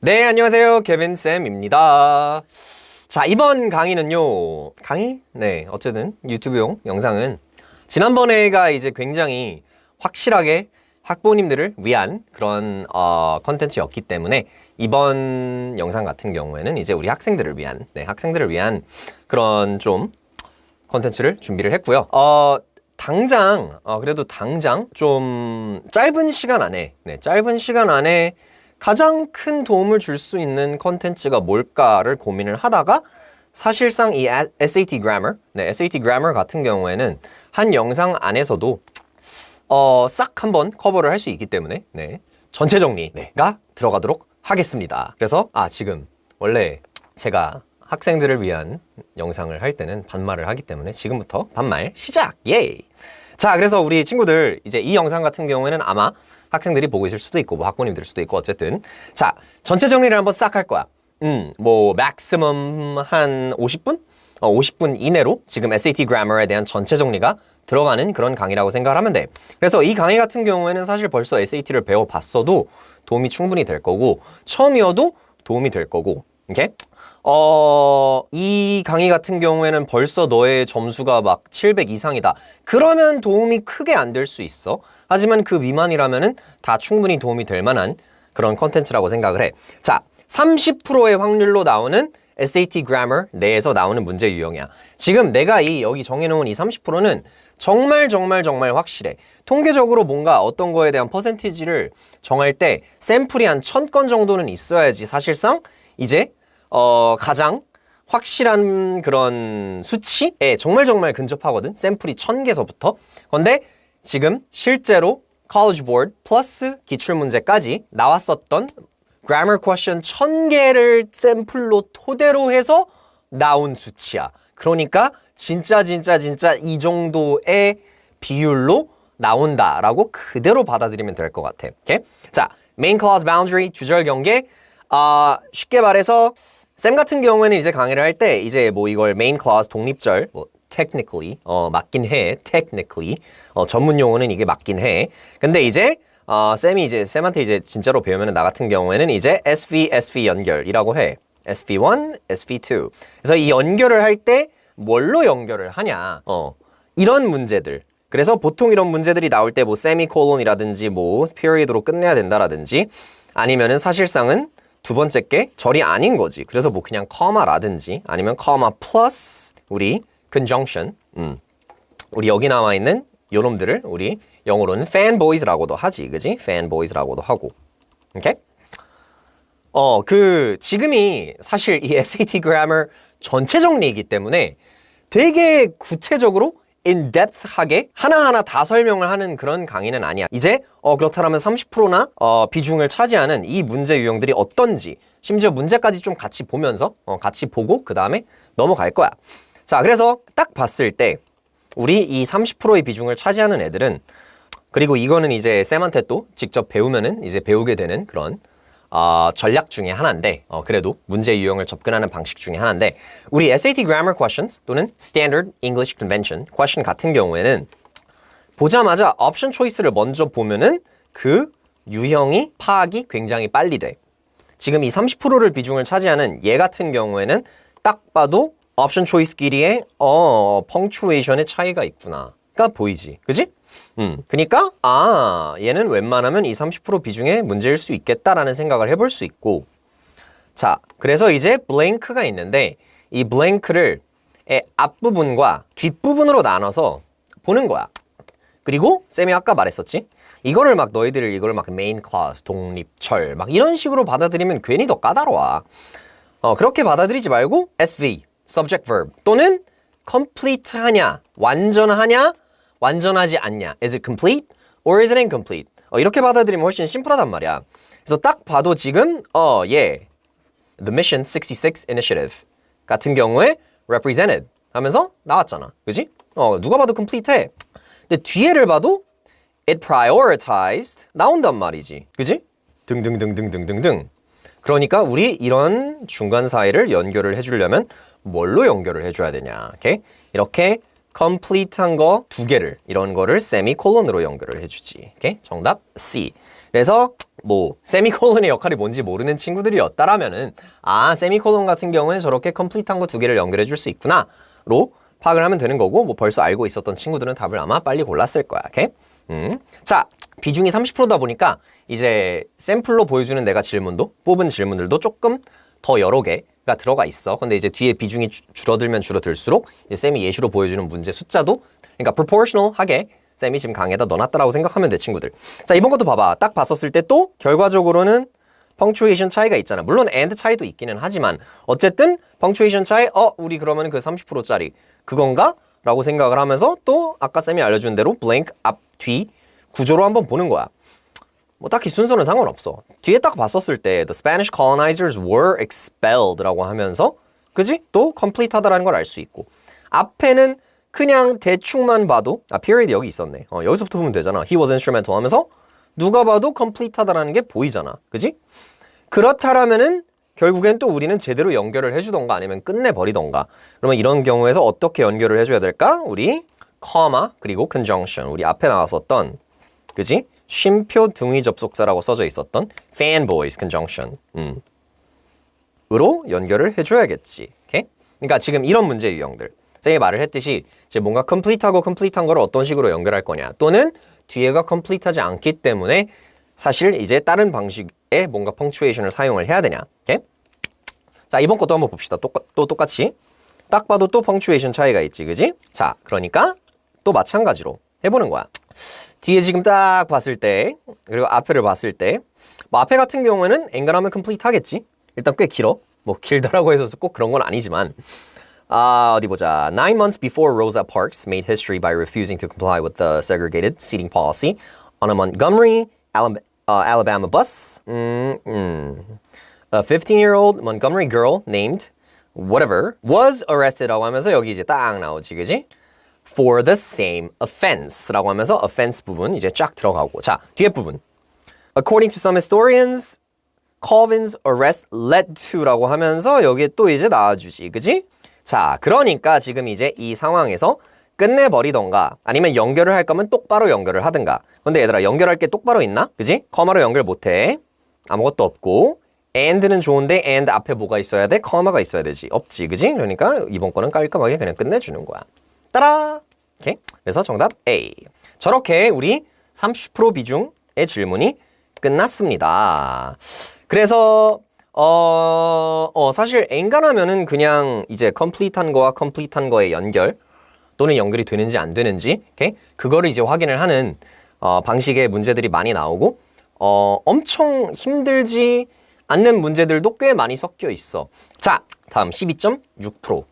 네, 안녕하세요. 케빈쌤입니다. 자, 이번 강의는요. 네, 어쨌든 유튜브용 영상은 지난번에가 이제 굉장히 확실하게 학부모님들을 위한 그런 컨텐츠였기 때문에 이번 영상 같은 경우에는 이제 우리 학생들을 위한 학생들을 위한 그런 좀 컨텐츠를 준비를 했고요. 그래도 당장 좀 짧은 시간 안에 가장 큰 도움을 줄 수 있는 컨텐츠가 뭘까를 고민을 하다가 사실상 이 SAT Grammar 같은 경우에는 한 영상 안에서도 싹 한번 커버를 할 수 있기 때문에 전체 정리가 들어가도록 하겠습니다. 그래서 지금 원래 제가 학생들을 위한 영상을 할 때는 반말을 하기 때문에 지금부터 반말 시작! 예! 자, 그래서 우리 친구들 이제 이 영상 같은 경우에는 아마 학생들이 보고 있을 수도 있고 뭐 학부모님들 수도 있고 어쨌든 자, 전체 정리를 한번 싹 할 거야. 뭐 maximum 한 50분? 50분 이내로 지금 SAT Grammar에 대한 전체 정리가 들어가는 그런 강의라고 생각을 하면 돼. 그래서 이 강의 같은 경우에는 사실 벌써 SAT를 배워봤어도 도움이 충분히 될 거고 처음이어도 도움이 될 거고 오케이? 이 강의 같은 경우에는 벌써 너의 점수가 막 700 이상이다. 그러면 도움이 크게 안 될 수 있어. 하지만 그 미만이라면은 다 충분히 도움이 될 만한 그런 컨텐츠라고 생각을 해. 자, 30%의 확률로 나오는 SAT Grammar 내에서 나오는 문제 유형이야. 지금 내가 여기 정해놓은 이 30%는 정말 확실해. 통계적으로 뭔가 어떤 거에 대한 퍼센티지를 정할 때 샘플이 한 1000건 정도는 있어야지 사실상 이제 가장 확실한 그런 수치에 정말 근접하거든. 샘플이 1000개서부터. 근데 지금 실제로 College Board 플러스 기출문제까지 나왔었던 Grammar Question 1000개를 샘플로 토대로 해서 나온 수치야. 그러니까 진짜 이 정도의 비율로 나온다라고 그대로 받아들이면 될 것 같아. 오케이? 자, Main Clause Boundary, 주절 경계. 쉽게 말해서 쌤 같은 경우에는 이제 강의를 할 때 이제 뭐 이걸 Main Clause 독립절 technically 맞긴 해. technically 전문 용어는 이게 맞긴 해. 근데 이제 쌤한테 이제 진짜로 배우면은 나 같은 경우에는 이제 SV 연결이라고 해. SV1, SV2. 그래서 이 연결을 할 때 뭘로 연결을 하냐? 이런 문제들. 그래서 보통 이런 문제들이 나올 때 뭐 세미콜론이라든지 뭐 period로 끝내야 된다라든지 아니면은 사실상은 두 번째 게 절이 아닌 거지. 그래서 뭐 그냥 커마라든지 아니면 커마 플러스 우리 conjunction. 우리 여기 나와 있는 요놈들을 우리 영어로는 fanboys라고도 하지. 그지? fanboys라고도 하고. 오케이? 지금이 사실 이 SAT Grammar 전체 정리이기 때문에 되게 구체적으로 in-depth하게 하나하나 다 설명을 하는 그런 강의는 아니야. 이제 그렇다면 30%나 비중을 차지하는 이 문제 유형들이 어떤지 심지어 문제까지 좀 같이 보면서 같이 보고 그 다음에 넘어갈 거야. 자, 그래서 딱 봤을 때 우리 이 30%의 비중을 차지하는 애들은 그리고 이거는 이제 쌤한테 또 직접 배우면은 이제 배우게 되는 그런 전략 중에 하나인데 그래도 문제 유형을 접근하는 방식 중에 하나인데 우리 SAT Grammar Questions 또는 Standard English Convention Question 같은 경우에는 보자마자 옵션 초이스를 먼저 보면은 그 유형이 파악이 굉장히 빨리 돼. 지금 이 30%를 비중을 차지하는 얘 같은 경우에는 딱 봐도 옵션 초이스끼리의 펑추에이션의 차이가 있구나가 보이지. 그지? 그러니까 얘는 웬만하면 이 30% 비중의 문제일 수 있겠다라는 생각을 해볼 수 있고 자, 그래서 이제 블랭크가 있는데 이 블랭크를 앞부분과 뒷부분으로 나눠서 보는 거야. 그리고 쌤이 아까 말했었지? 이거를 막 너희들을 이걸 막 메인 클래스, 독립절 막 이런 식으로 받아들이면 괜히 더 까다로워. 그렇게 받아들이지 말고 SV, subject verb 또는 complete 하냐, 완전하냐, 완전하지 않냐. Is it complete or is it incomplete? 이렇게 받아들이면 훨씬 심플하단 말이야. 그래서 딱 봐도 지금 The Mission 66 Initiative 같은 경우에 represented 하면서 나왔잖아. 그지? 누가 봐도 complete해. 근데 뒤에를 봐도 it prioritized 나온단 말이지. 그지? 등등등등등등등. 그러니까 우리 이런 중간 사이를 연결을 해주려면 뭘로 연결을 해줘야 되냐. 오케이? 이렇게 complete한 거 두 개를 이런 거를 세미콜론으로 연결을 해주지. 오케이? 정답 C. 그래서 뭐 세미콜론의 역할이 뭔지 모르는 친구들이었다라면은 세미콜론 같은 경우는 저렇게 컴플리트한 거 두 개를 연결해 줄 수 있구나로 파악을 하면 되는 거고, 뭐 벌써 알고 있었던 친구들은 답을 아마 빨리 골랐을 거야. 오케이? 자, 비중이 30%다 보니까 이제 샘플로 보여주는 내가 질문도, 뽑은 질문들도 조금 더 여러 개가 들어가 있어. 근데 이제 뒤에 비중이 줄어들면 줄어들수록 이제 쌤이 예시로 보여주는 문제 숫자도, 그러니까 proportional하게 쌤이 지금 강의에다 넣어놨다라고 생각하면 돼, 친구들. 자, 이번 것도 봐봐. 딱 봤었을 때 또 결과적으로는 펑추에이션 차이가 있잖아. 물론 and 차이도 있기는 하지만 어쨌든 펑추에이션 차이, 우리 그러면 그 30%짜리 그건가? 라고 생각을 하면서 또 아까 쌤이 알려준 대로 blank 앞, 뒤 구조로 한번 보는 거야. 뭐 딱히 순서는 상관없어. 뒤에 딱 봤었을 때 The Spanish colonizers were expelled라고 하면서 그지? 또 complete하다라는 걸 알 수 있고, 앞에는 그냥 대충만 봐도 period 여기 있었네. 여기서부터 보면 되잖아. He was instrumental 하면서 누가 봐도 complete하다라는 게 보이잖아. 그지? 그렇다라면은 결국엔 또 우리는 제대로 연결을 해주던가 아니면 끝내버리던가. 그러면 이런 경우에서 어떻게 연결을 해줘야 될까? 우리 comma 그리고 conjunction, 우리 앞에 나왔었던 그지? 쉼표 등위 접속사라고 써져 있었던 fanboys conjunction 으로 연결을 해줘야겠지. 오케이? 그러니까 지금 이런 문제 유형들 쌤이 말을 했듯이 이제 뭔가 complete하고 complete한 거를 어떤 식으로 연결할 거냐, 또는 뒤에가 complete하지 않기 때문에 사실 이제 다른 방식의 뭔가 펑추에이션을 사용을 해야 되냐. 오케이? 자, 이번 것도 한번 봅시다. 또 똑같이 딱 봐도 또 펑추에이션 차이가 있지, 그지? 자, 그러니까 또 마찬가지로 해보는 거야. 뒤에 지금 딱 봤을 때, 그리고 앞에를 봤을 때, 뭐 앞에 같은 경우에는 엔간하면 컴플리트 하겠지. 일단 꽤 길어. 뭐 길다라고 해서 꼭 그런 건 아니지만, 어디 보자. 9 months before Rosa Parks made history by refusing to comply with the segregated seating policy on a Montgomery, Alabama bus, a 15-year-old Montgomery girl named whatever was arrested라고 하면서 여기 이제 딱 나오지, 그지? For the same offense라고 하면서 offense 부분 이제 쫙 들어가고, 자, 뒤에 부분. According to some historians, Colvin's arrest led to라고 하면서 여기에 또 이제 나와주지, 그지? 자, 그러니까 지금 이제 이 상황에서 끝내버리던가 아니면 연결을 할 거면 똑바로 연결을 하든가. 근데 얘들아, 연결할 게 똑바로 있나? 그지? 커마로 연결 못해. 아무것도 없고. and는 좋은데 and 앞에 뭐가 있어야 돼? 커마가 있어야 되지. 없지, 그지? 그러니까 이번 거는 깔끔하게 그냥 끝내주는 거야. 따라! 오케이? 그래서 정답 A. 저렇게 우리 30% 비중의 질문이 끝났습니다. 그래서 사실 엔간하면은 그냥 이제 complete한 거와 complete한 거의 연결 또는 연결이 되는지 안 되는지, 오케이? 그거를 이제 확인을 하는 방식의 문제들이 많이 나오고, 엄청 힘들지 않는 문제들도 꽤 많이 섞여 있어. 자, 다음 12.6%.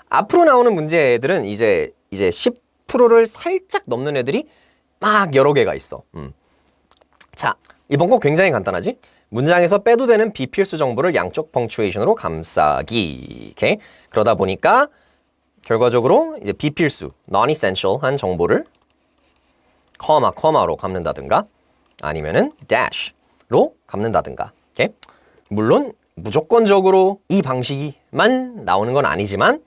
앞으로 나오는 문제들은 이제 10%를 살짝 넘는 애들이 막 여러 개가 있어. 자, 이번 거 굉장히 간단하지? 문장에서 빼도 되는 비필수 정보를 양쪽 펑추에이션으로 감싸기. 오케이? 그러다 보니까 결과적으로 이제 비필수, non-essential한 정보를 커마로 감는다든가 아니면은 dash로 감는다든가. 오케이? 물론 무조건적으로 이 방식만 나오는 건 아니지만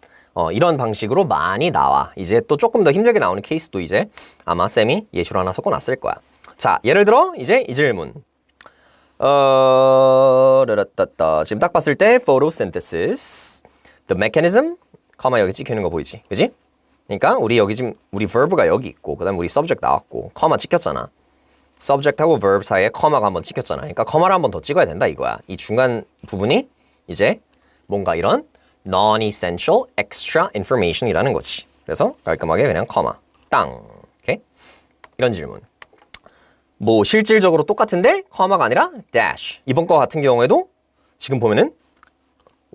이런 방식으로 많이 나와. 이제 또 조금 더 힘들게 나오는 케이스도 이제 아마 쌤이 예시로 하나 섞어놨을 거야. 자, 예를 들어 이제 이 질문. 지금 딱 봤을 때 photosynthesis, the mechanism, 커마 여기 찍히는 거 보이지? 그지? 그러니까 우리 여기 지금 우리 verb가 여기 있고 그다음에 우리 subject 나왔고 커마 찍혔잖아. subject하고 verb 사이에 커마가 한번 찍혔잖아. 그러니까 커마를 한번 더 찍어야 된다 이거야. 이 중간 부분이 이제 뭔가 이런 non-essential extra information이라는 거지. 그래서 깔끔하게 그냥 커마 땅. 오케이? 이런 질문. 뭐 실질적으로 똑같은데 커마가 아니라 dash. 이번 거 같은 경우에도 지금 보면은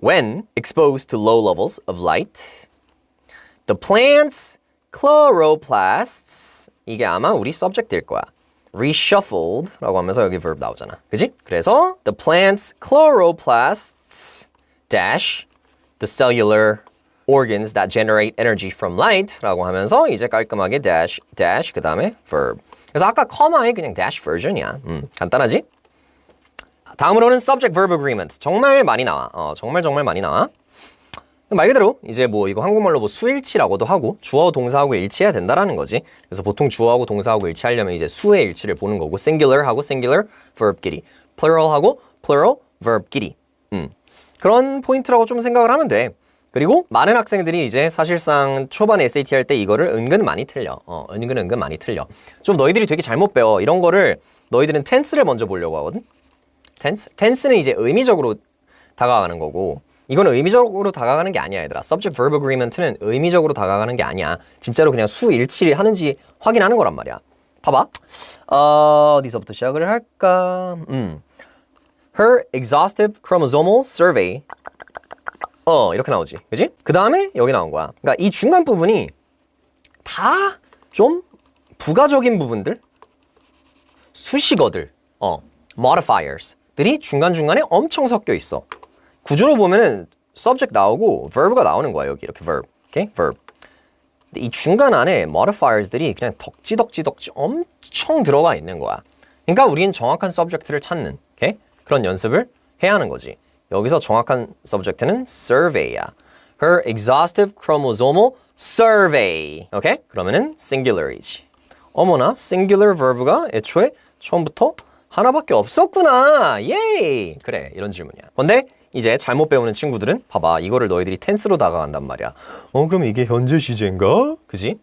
when exposed to low levels of light, the plant's chloroplasts, 이게 아마 우리 subject 될 거야. reshuffled 라고 하면서 여기 verb 나오잖아. 그지? 그래서 the plant's chloroplasts dash the cellular organs that generate energy from light 라고 하면서 이제 깔끔하게 dash 그 다음에 verb. 그래서 아까 커마의 그냥 dash version이야. 간단하지? 다음으로는 subject verb agreement. 정말 많이 나와. 정말 많이 나와. 말 그대로 이제 뭐 이거 한국말로 뭐 수일치라고도 하고 주어 동사하고 일치해야 된다라는 거지. 그래서 보통 주어하고 동사하고 일치하려면 이제 수의 일치를 보는 거고 singular하고 singular verb끼리. plural하고 plural, verb끼리. 그런 포인트라고 좀 생각을 하면 돼. 그리고 많은 학생들이 이제 사실상 초반에 SAT 할 때 이거를 은근 많이 틀려. 은근 많이 틀려. 좀 너희들이 되게 잘못 배워. 이런 거를 너희들은 tense를 먼저 보려고 하거든. tense는 이제 의미적으로 다가가는 거고 이거는 의미적으로 다가가는 게 아니야, 얘들아. subject verb agreement는 의미적으로 다가가는 게 아니야. 진짜로 그냥 수 일치하는지 확인하는 거란 말이야. 봐봐. 어디서부터 시작을 할까? Her exhaustive chromosomal survey. 이렇게 나오지. 그지? 그 다음에 여기 나온 거야. 그러니까 이 중간 부분이 다 좀 부가적인 부분들, 수식어들, modifiers들이 중간중간에 엄청 섞여 있어. 구조로 보면은 subject 나오고 verb가 나오는 거야. 여기 이렇게 verb. 오케이? verb. 근데 이 중간 안에 modifiers들이 그냥 덕지 엄청 들어가 있는 거야. 그러니까 우리는 정확한 subject를 찾는, 오케이? 그런 연습을 해야 하는 거지. 여기서 정확한 subject는 survey야. Her exhaustive chromosomal survey. 오케이? 그러면은 singular이지. 어머나, singular verb가 애초에 처음부터 하나밖에 없었구나. 예이! 그래, 이런 질문이야. 근데 이제 잘못 배우는 친구들은 봐봐. 이거를 너희들이 tense로 다가간단 말이야. 그럼 이게 현재 시제인가? 그지?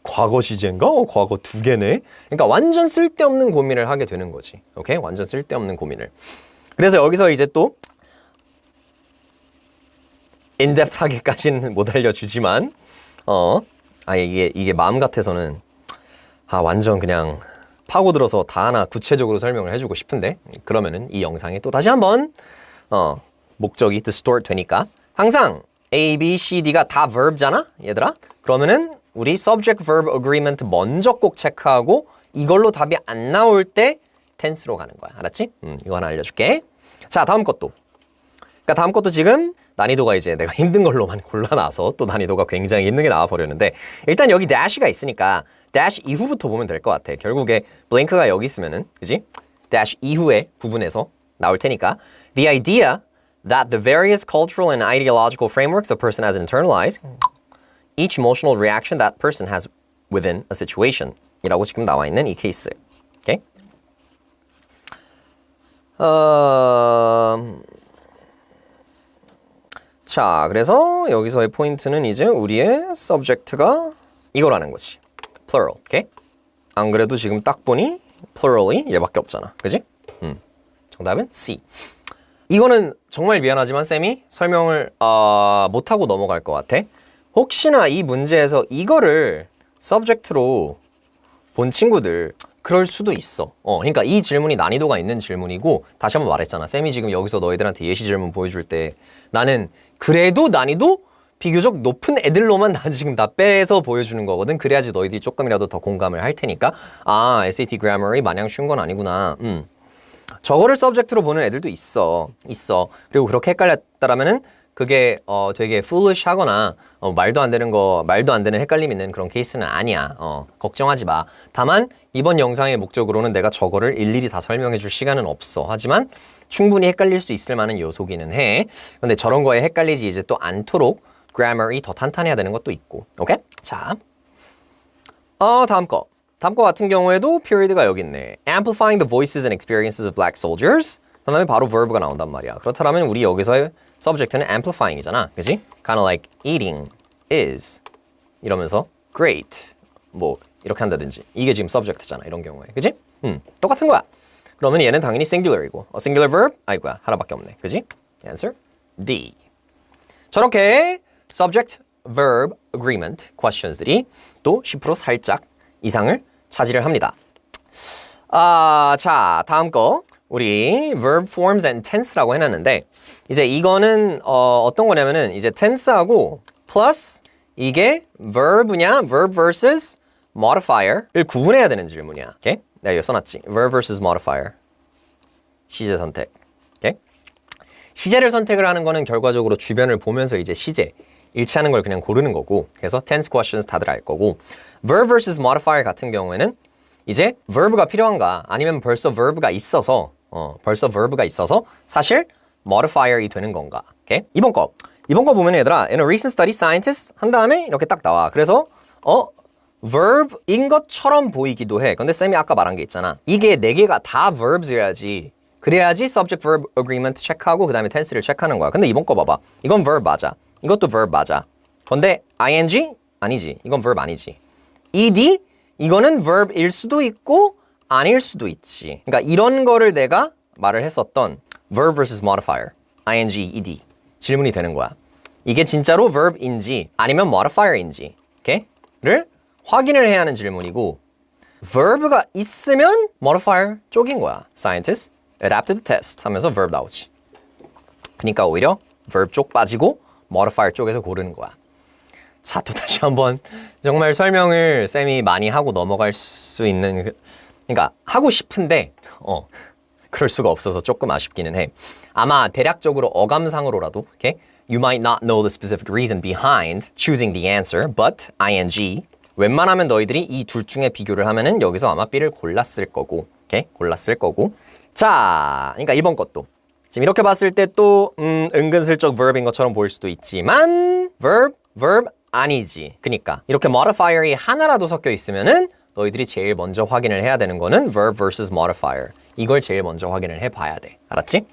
과거 시제인가? 과거 두 개네. 그러니까 완전 쓸데없는 고민을 하게 되는 거지. 오케이? 완전 쓸데없는 고민을. 그래서 여기서 이제 또 인덱프하게까지는 못 알려주지만 이게 마음 같아서는 완전 그냥 파고들어서 다 하나 구체적으로 설명을 해주고 싶은데 그러면은 이 영상이 또 다시 한번 목적이 distort 되니까 항상 A, B, C, D가 다 verb잖아? 얘들아? 그러면은 우리 subject verb agreement 먼저 꼭 체크하고 이걸로 답이 안 나올 때 tense로 가는 거야. 알았지? 이거 하나 알려줄게. 자, 다음 것도. 그러니까 다음 것도 지금 난이도가 이제 내가 힘든 걸로만 골라놔서 또 난이도가 굉장히 힘든 게 나와버렸는데 일단 여기 dash가 있으니까 dash 이후부터 보면 될 것 같아. 결국에 blank가 여기 있으면은 그지? dash 이후의 부분에서 나올 테니까 the idea that the various cultural and ideological frameworks a person has internalized each emotional reaction that person has within a situation 이라고 지금 나와 있는 이 케이스. 오케이? 자, 그래서 여기서의 포인트는 이제 우리의 subject가 이거라는 거지. plural, 오케이? 안 그래도 지금 딱 보니 plural이 얘밖에 없잖아. 그지? 정답은 C. 이거는 정말 미안하지만 쌤이 설명을 못하고 넘어갈 것 같아. 혹시나 이 문제에서 이거를 subject로 본 친구들 그럴 수도 있어. 그러니까 이 질문이 난이도가 있는 질문이고 다시 한번 말했잖아. 쌤이 지금 여기서 너희들한테 예시 질문 보여줄 때 나는 그래도 난이도 비교적 높은 애들로만 나 지금 다 빼서 보여주는 거거든. 그래야지 너희들이 조금이라도 더 공감을 할 테니까 SAT Grammar이 마냥 쉬운 건 아니구나. 저거를 subject로 보는 애들도 있어. 그리고 그렇게 헷갈렸다라면은 그게 되게 foolish 하거나 말도 안 되는 헷갈림 있는 그런 케이스는 아니야. 걱정하지 마. 다만 이번 영상의 목적으로는 내가 저거를 일일이 다 설명해 줄 시간은 없어. 하지만 충분히 헷갈릴 수 있을 만한 요소기는 해. 근데 저런 거에 헷갈리지 이제 또 않도록 grammar이 더 탄탄해야 되는 것도 있고. 오케이? 자, 다음 거 같은 경우에도 period가 여기 있네. Amplifying the voices and experiences of black soldiers. 그 다음에 바로 verb가 나온단 말이야. 그렇다면 우리 여기서의 subject는 amplifying이잖아. 그지? Kind of like eating is 이러면서 great 뭐 이렇게 한다든지 이게 지금 subject잖아. 이런 경우에. 그지? 똑같은 거야. 그러면 얘는 당연히 singular이고 singular verb? 아이고야 하나밖에 없네. 그지? Answer D. 저렇게 subject verb agreement questions들이 또 10% 살짝 이상을 차지를 합니다. 자, 다음 거 우리 verb forms and tense라고 해놨는데 이제 이거는 어떤 거냐면은 이제 tense하고 plus 이게 verb냐 verb versus modifier를 구분해야 되는 질문이야. 오케이? 내가 여기 써놨지. verb versus modifier. 시제 선택. 오케이? 시제를 선택을 하는 거는 결과적으로 주변을 보면서 이제 시제 일치하는 걸 그냥 고르는 거고 그래서 tense questions 다들 알 거고 verb versus modifier 같은 경우에는 이제 verb가 필요한가 아니면 벌써 verb가 있어서 사실 modifier이 되는 건가. 오케이? 이번 거 보면 얘들아 in a recent study scientists 한 다음에 이렇게 딱 나와. 그래서 verb인 것처럼 보이기도 해. 근데 쌤이 아까 말한 게 있잖아. 이게 4개가 다 verbs여야지. 그래야지 subject-verb agreement 체크하고 그 다음에 tense를 체크하는 거야. 근데 이번 거 봐봐. 이건 verb 맞아. 이것도 verb 맞아. 근데 ing? 아니지. 이건 verb 아니지. ed? 이거는 verb일 수도 있고 아닐 수도 있지. 그러니까 이런 거를 내가 말을 했었던 verb versus modifier, ing, ed 질문이 되는 거야. 이게 진짜로 verb인지 아니면 modifier인지 를 확인을 해야 하는 질문이고 verb가 있으면 modifier 쪽인 거야. Scientists adapted the test 하면서 verb 나오지. 그러니까 오히려 verb 쪽 빠지고 modifier 쪽에서 고르는 거야. 자, 또 다시 한번 정말 설명을 쌤이 많이 하고 넘어갈 수 있는 그러니까 하고 싶은데 그럴 수가 없어서 조금 아쉽기는 해. 아마 대략적으로 어감상으로라도 You might not know the specific reason behind choosing the answer, but ing 웬만하면 너희들이 이 둘 중에 비교를 하면은 여기서 아마 B를 골랐을 거고 골랐을 거고 자, 그러니까 이번 것도 지금 이렇게 봤을 때 또 은근슬쩍 verb인 것처럼 보일 수도 있지만 verb 아니지. 그러니까 이렇게 modifier이 하나라도 섞여 있으면은 너희들이 제일 먼저 확인을 해야 되는 거는 verb versus modifier. 이걸 제일 먼저 확인을 해봐야 돼. 알았지?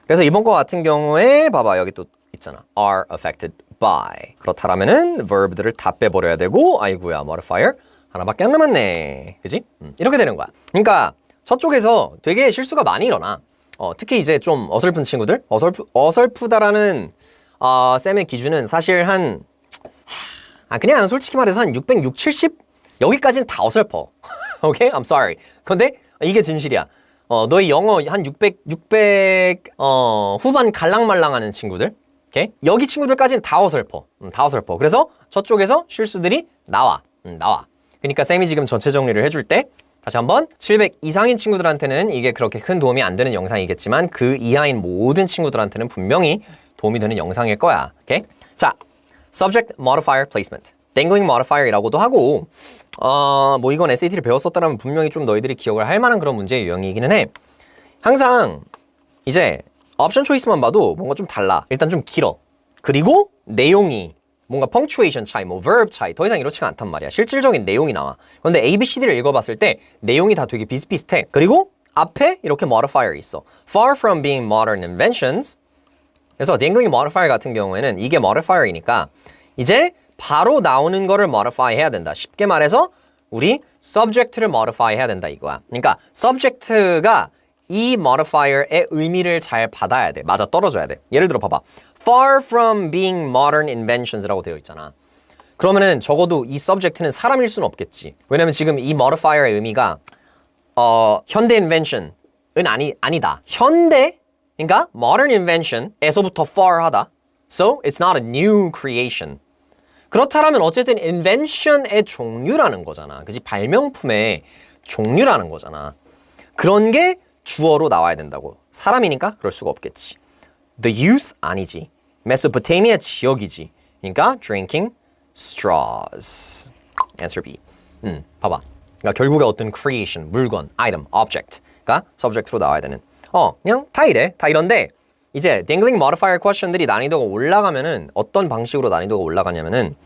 그래서 이번 거 같은 경우에 봐봐. 여기 또 있잖아. are affected by. 그렇다면은 verb들을 다 빼버려야 되고 아이고야 modifier 하나밖에 안 남았네. 그지? 이렇게 되는 거야. 그러니까 저쪽에서 되게 실수가 많이 일어나. 특히 이제 좀 어설픈 친구들 어설프다라는 쌤의 기준은 사실 그냥 솔직히 말해서 한 600, 70 여기까지는 다 어설퍼. 오케이? I'm sorry. 근데 이게 진실이야. 너희 영어 한 600 후반 갈랑말랑하는 친구들, 오케이? 여기 친구들까지는 다 어설퍼. 다 어설퍼. 그래서 저쪽에서 실수들이 나와. 그러니까 쌤이 지금 전체 정리를 해줄 때 다시 한번 700 이상인 친구들한테는 이게 그렇게 큰 도움이 안 되는 영상이겠지만 그 이하인 모든 친구들한테는 분명히 도움이 되는 영상일 거야. 오케이? 자, subject modifier placement. dangling modifier이라고도 하고 뭐 이건 SAT를 배웠었다면 분명히 좀 너희들이 기억을 할 만한 그런 문제의 유형이기는 해. 항상 이제 옵션 초이스만 봐도 뭔가 좀 달라. 일단 좀 길어. 그리고 내용이 뭔가 punctuation 차이, 뭐 verb 차이 더 이상 이렇지가 않단 말이야. 실질적인 내용이 나와. 그런데 A, B, C, D를 읽어봤을 때 내용이 다 되게 비슷비슷해. 그리고 앞에 이렇게 modifier이 있어. Far from being modern inventions. 그래서 dangling modifier 같은 경우에는 이게 modifier이니까 이제 바로 나오는 거를 modify 해야 된다. 쉽게 말해서 우리 subject를 modify 해야 된다 이거야. 그러니까 subject가 이 modifier의 의미를 잘 받아야 돼. 맞아 떨어져야 돼. 예를 들어 봐봐. Far from being modern inventions라고 되어 있잖아. 그러면은 적어도 이 subject는 사람일 수는 없겠지. 왜냐면 지금 이 modifier의 의미가 현대 invention은 아니다. 현대 그러니까 modern invention에서부터 far 하다. So it's not a new creation. 그렇다면 어쨌든 invention의 종류라는 거잖아. 그치? 발명품의 종류라는 거잖아. 그런 게 주어로 나와야 된다고. 사람이니까 그럴 수가 없겠지. The use 아니지. 메소포타미아 지역이지. 그러니까 drinking straws. Answer B. 봐봐. 그러니까 결국에 어떤 creation, 물건, item, object가 subject로 나와야 되는. 그냥 다 이래. 다 이런데 이제 dangling modifier question들이 난이도가 올라가면은 어떤 방식으로 난이도가 올라가냐면은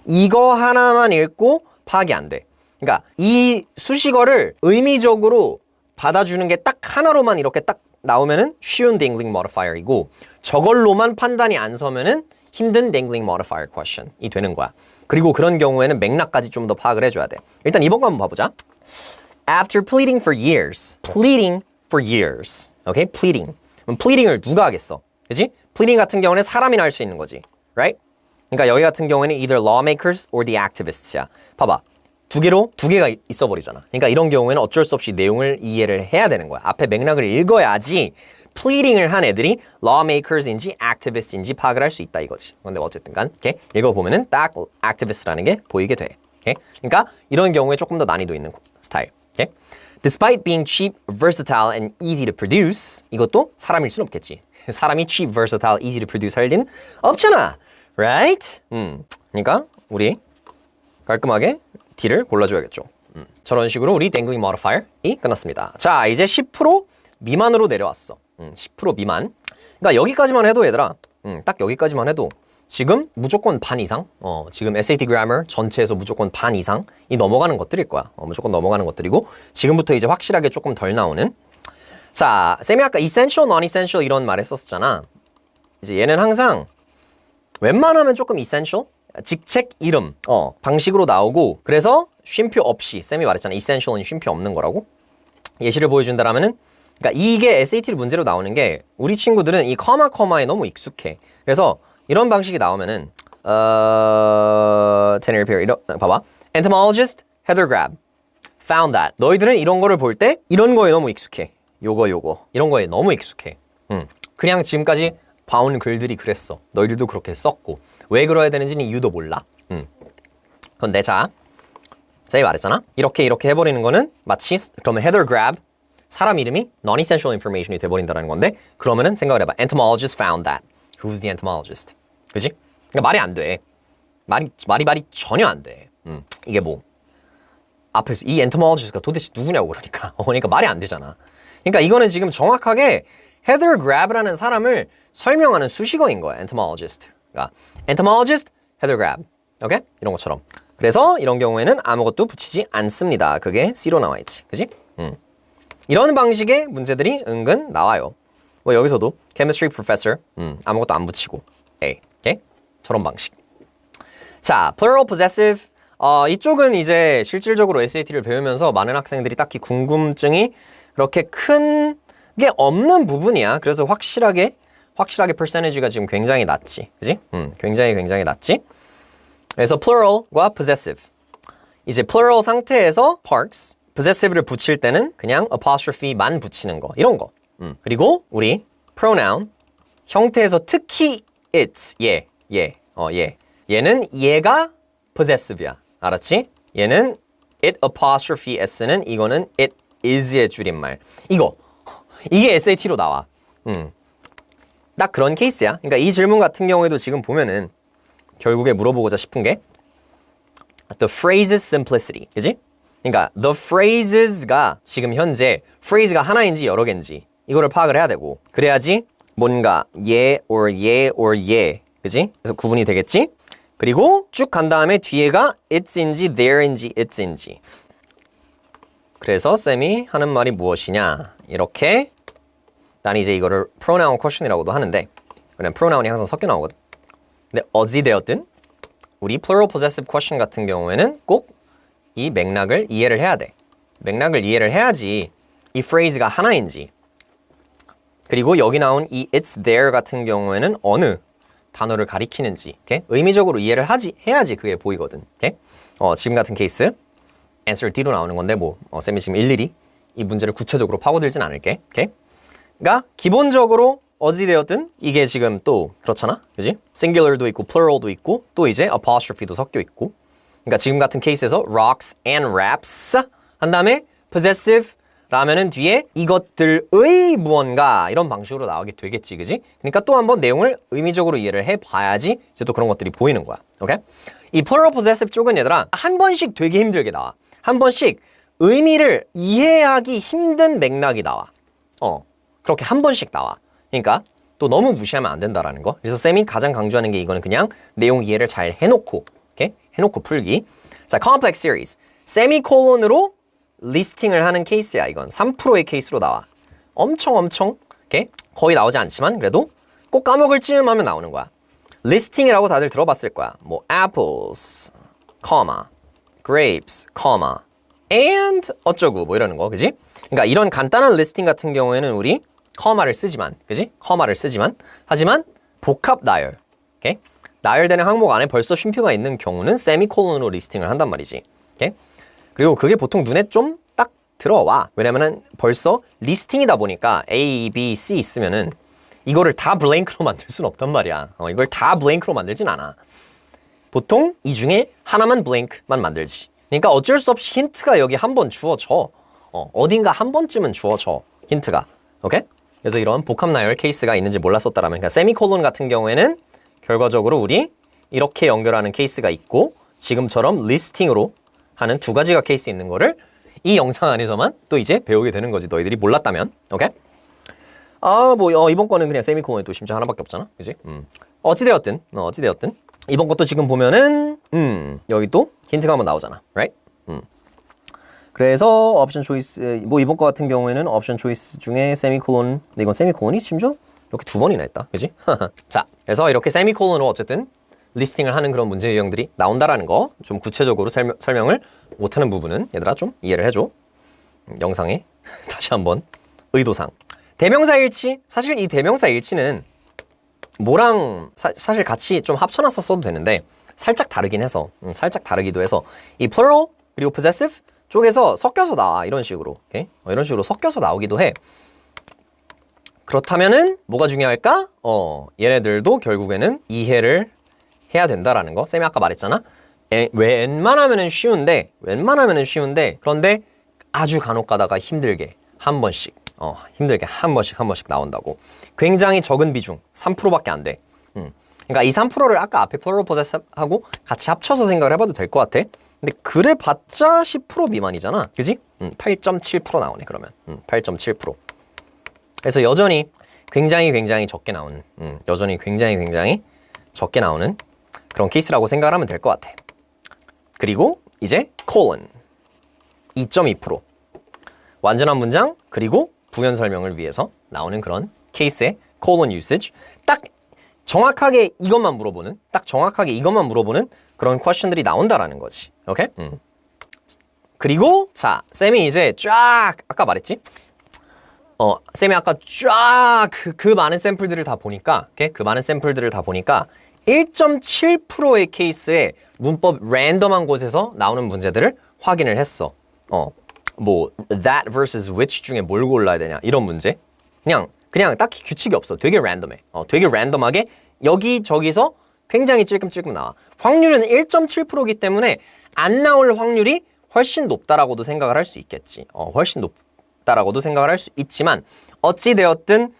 이거 하나만 읽고 파악이 안 돼. 그러니까 이 수식어를 의미적으로 받아주는 게 딱 하나로만 이렇게 딱 나오면은 쉬운 dangling modifier이고 저걸로만 판단이 안 서면은 힘든 dangling modifier question이 되는 거야. 그리고 그런 경우에는 맥락까지 좀 더 파악을 해줘야 돼. 일단 이번 거 한번 봐보자. After pleading for years. pleading for years. 오케이? pleading. 그럼 pleading을 누가 하겠어? 그치? pleading 같은 경우는 사람이나 할 수 있는 거지. Right? 그러니까 여기 같은 경우에는 either lawmakers or the activists야. 봐봐. 두 개가 있어 버리잖아. 그러니까 이런 경우에는 어쩔 수 없이 내용을 이해를 해야 되는 거야. 앞에 맥락을 읽어야지 pleading을 한 애들이 lawmakers인지 activist인지 파악을 할 수 있다 이거지. 근데 어쨌든 간 이렇게 읽어보면은 딱 activist라는 게 보이게 돼. 오케이? 그러니까 이런 경우에 조금 더 난이도 있는 스타일. 오케이? Despite being cheap, versatile, and easy to produce 이것도 사람일 순 없겠지. 사람이 cheap, versatile, easy to produce 할 리는 없잖아. Right? 그러니까 우리 깔끔하게 D를 골라줘야겠죠. 저런 식으로 우리 dangling modifier이 끝났습니다. 자, 이제 10% 미만으로 내려왔어. 10% 미만. 그러니까 여기까지만 해도 얘들아, 딱 여기까지만 해도 지금 무조건 반 이상, 지금 SAT Grammar 전체에서 무조건 반 이상이 넘어가는 것들일 거야. 무조건 넘어가는 것들이고, 지금부터 이제 확실하게 조금 덜 나오는. 자, 쌤이 아까 essential, non-essential 이런 말 했었잖아. 이제 얘는 항상 웬만하면 조금 essential, 직책 이름, 방식으로 나오고, 그래서 쉼표 없이, 쌤이 말했잖아. essential은 쉼표 없는 거라고. 예시를 보여준다라면은, 그러니까 이게 SAT 문제로 나오는 게, 우리 친구들은 이 커마에 너무 익숙해. 그래서 이런 방식이 나오면은, tenure period, 봐봐. Entomologist, Heather Grab, found that. 너희들은 이런 거를 볼 때, 이런 거에 너무 익숙해. 요거. 이런 거에 너무 익숙해. 그냥 지금까지 봐온 글들이 그랬어. 너희들도 그렇게 썼고. 왜 그러야 되는지는 이유도 몰라. 그런데 자, 쌤이 말했잖아. 이렇게 해버리는 거는 마치 그러면 Heather Grab 사람 이름이 non-essential information이 돼버린다는 건데 그러면은 생각을 해봐. Entomologist found that. Who's the entomologist? 그지? 그러니까 말이 안 돼. 말이 전혀 안 돼. 이게 뭐 앞에서 이 entomologist가 도대체 누구냐고 그러니까 말이 안 되잖아. 그러니까 이거는 지금 정확하게 Heather Grab라는 사람을 설명하는 수식어인 거야. entomologist. 그러니까 entomologist, Heather Grab. 오케이? 이런 것처럼. 그래서 이런 경우에는 아무것도 붙이지 않습니다. 그게 C로 나와 있지. 그지? 이런 방식의 문제들이 은근 나와요. 뭐 여기서도 chemistry professor 아무것도 안 붙이고 A. 오케이? 저런 방식. 자, plural possessive. 이쪽은 이제 실질적으로 SAT를 배우면서 많은 학생들이 딱히 궁금증이 그렇게 큰 게 없는 부분이야. 그래서 확실하게 percentage가 지금 굉장히 낮지. 그지? 굉장히 낮지. 그래서 plural과 possessive. 이제 plural 상태에서 parks, possessive를 붙일 때는 그냥 apostrophe만 붙이는 거. 이런 거. 그리고 우리 pronoun 형태에서 특히 it's, 얘는 얘가 possessive야. 알았지? 얘는 it apostrophe s는 이거는 it is의 줄임말. 이게 SAT로 나와. 딱 그런 케이스야. 그러니까 이 질문 같은 경우에도 지금 보면은 결국에 물어보고자 싶은 게 the phrase's simplicity. 그지? 그러니까 the phrases가 지금 현재 phrase가 하나인지 여러 개인지 이거를 파악을 해야 되고 그래야지 뭔가 or 얘 그지? 그래서 구분이 되겠지? 그리고 쭉 간 다음에 뒤에가 it's인지 there인지 it's인지 그래서 쌤이 하는 말이 무엇이냐 이렇게 난 이제 이거를 pronoun question이라고도 하는데 그냥 pronoun이 항상 섞여 나오거든. 근데 어찌되었든 우리 plural possessive question 같은 경우에는 꼭 이 맥락을 이해를 해야 돼. 맥락을 이해를 해야지 이 phrase가 하나인지 그리고 여기 나온 이 it's there 같은 경우에는 어느 단어를 가리키는지 okay? 의미적으로 이해를 해야지 그게 보이거든. okay? 지금 같은 케이스 answer D로 나오는 건데 쌤이 지금 일일이 이 문제를 구체적으로 파고들진 않을게. okay? 그러니까 기본적으로 어찌되었든 이게 지금 또 그렇잖아. 그지? singular도 있고 plural도 있고 또 이제 apostrophe도 섞여 있고 그러니까 지금 같은 케이스에서 rocks and raps 한 다음에 possessive 라면은 뒤에 이것들의 무언가 이런 방식으로 나오게 되겠지. 그지? 그러니까 또 한번 내용을 의미적으로 이해를 해봐야지 이제 또 그런 것들이 보이는 거야. 오케이? 이 plural possessive 쪽은 얘들아 한 번씩 되게 힘들게 나와. 한 번씩 의미를 이해하기 힘든 맥락이 나와. 그렇게 한 번씩 나와. 그러니까 또 너무 무시하면 안 된다라는 거. 그래서 쌤이 가장 강조하는 게 이거는 그냥 내용 이해를 잘 해놓고 오케이? 해놓고 풀기. 자, complex series. 세미콜론으로 리스팅을 하는 케이스야. 이건 3%의 케이스로 나와. 엄청 오케이? 거의 나오지 않지만 그래도 꼭 까먹을 쯤하면 나오는 거야. 리스팅이라고 다들 들어봤을 거야. 뭐 apples, grapes, and 어쩌고 뭐 이러는 거. 그지? 그러니까 이런 간단한 리스팅 같은 경우에는 우리 커마를 쓰지만, 그지? 커마를 쓰지만, 하지만 복합 나열, 오케이? 나열되는 항목 안에 벌써 쉼표가 있는 경우는 세미콜론으로 리스팅을 한단 말이지, 오케이? 그리고 그게 보통 눈에 좀 딱 들어와. 왜냐면은 벌써 리스팅이다 보니까 A, B, C 있으면은 이거를 다 블랭크로 만들 수는 없단 말이야. 이걸 다 블랭크로 만들진 않아. 보통 이 중에 하나만 블랭크만 만들지. 그러니까 어쩔 수 없이 힌트가 여기 한번 주어져. 어딘가 한 번쯤은 주어져. 힌트가. 오케이? 그래서 이런 복합 나열 케이스가 있는지 몰랐었다라면 그러니까 세미콜론 같은 경우에는 결과적으로 우리 이렇게 연결하는 케이스가 있고 지금처럼 리스팅으로 하는 두 가지가 케이스 있는 거를 이 영상 안에서만 또 이제 배우게 되는 거지. 너희들이 몰랐다면. 오케이? 이번 거는 그냥 세미콜론에 또 심지어 하나밖에 없잖아. 그지? 어찌되었든 이번 것도 지금 보면은 여기 또 힌트가 한번 나오잖아. Right? 그래서 옵션 초이스 이번 거 같은 경우에는 옵션 초이스 중에 세미콜론, 근데 이건 세미콜론이 심지어 이렇게 2번이나 있다. 그지? 자, 그래서 이렇게 세미콜론으로 어쨌든 리스팅을 하는 그런 문제 유형들이 나온다라는 거 좀 구체적으로 설명을 못하는 부분은 얘들아 좀 이해를 해줘. 영상에 다시 한번 의도상 대명사 일치, 사실 이 대명사 일치는 뭐랑 사실 같이 좀 합쳐놨어 써도 되는데 살짝 다르긴 해서 살짝 다르기도 해서 이 plural 그리고 possessive 쪽에서 섞여서 나와. 이런 식으로 오케이? 이런 식으로 섞여서 나오기도 해. 그렇다면은 뭐가 중요할까? 얘네들도 결국에는 이해를 해야 된다라는 거. 쌤이 아까 말했잖아. 웬만하면은 쉬운데 그런데 아주 간혹 가다가 힘들게 한 번씩 한 번씩 나온다고. 굉장히 적은 비중 3%밖에 안 돼. 그러니까 이 3%를 아까 앞에 plural possessive하고 같이 합쳐서 생각을 해봐도 될 것 같아. 근데 그래 봤자 10% 미만이잖아. 그지? 8.7% 나오네 그러면. 8.7%. 그래서 여전히 굉장히 적게 나오는 여전히 굉장히 적게 나오는 그런 케이스라고 생각을 하면 될 것 같아. 그리고 이제 colon 2.2% 완전한 문장 그리고 부연 설명을 위해서 나오는 그런 케이스의 colon usage. 딱 정확하게 이것만 물어보는 그런 퀘스천들이 나온다라는 거지. 오케이? 그리고 자, 쌤이 이제 쫙 아까 말했지? 쌤이 아까 쫙 그 많은 샘플들을 다 보니까 1.7%의 케이스에 문법 랜덤한 곳에서 나오는 문제들을 확인을 했어. that versus which 중에 뭘 골라야 되냐 이런 문제. 그냥 딱히 규칙이 없어. 되게 랜덤해. 되게 랜덤하게 여기저기서 굉장히 찔끔찔끔 나와. 확률은 1.7%이기 때문에 안 나올 확률이 훨씬 높다라고도 생각을 할 수 있겠지. 훨씬 높다라고도 생각을 할 수 있지만 어찌되었든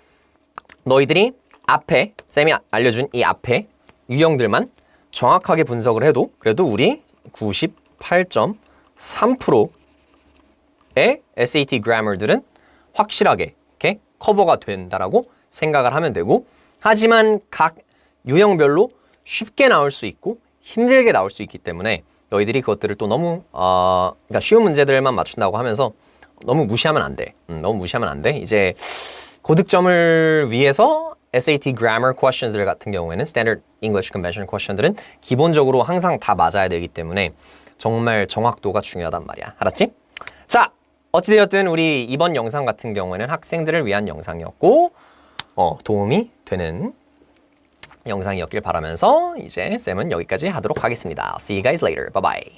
너희들이 앞에 쌤이 알려준 이 앞에 유형들만 정확하게 분석을 해도 그래도 우리 98.3%의 SAT 그래머들은 확실하게 이렇게 커버가 된다라고 생각을 하면 되고, 하지만 각 유형별로 쉽게 나올 수 있고 힘들게 나올 수 있기 때문에 너희들이 그것들을 또 너무 그러니까 쉬운 문제들만 맞춘다고 하면서 너무 무시하면 안 돼. 너무 무시하면 안 돼. 이제 고득점을 위해서 SAT grammar questions들 같은 경우에는 Standard English Convention question들은 기본적으로 항상 다 맞아야 되기 때문에 정말 정확도가 중요하단 말이야. 알았지? 자, 어찌되었든 우리 이번 영상 같은 경우에는 학생들을 위한 영상이었고 도움이 되는 영상이었길 바라면서 이제 쌤은 여기까지 하도록 하겠습니다. See you guys later. Bye bye.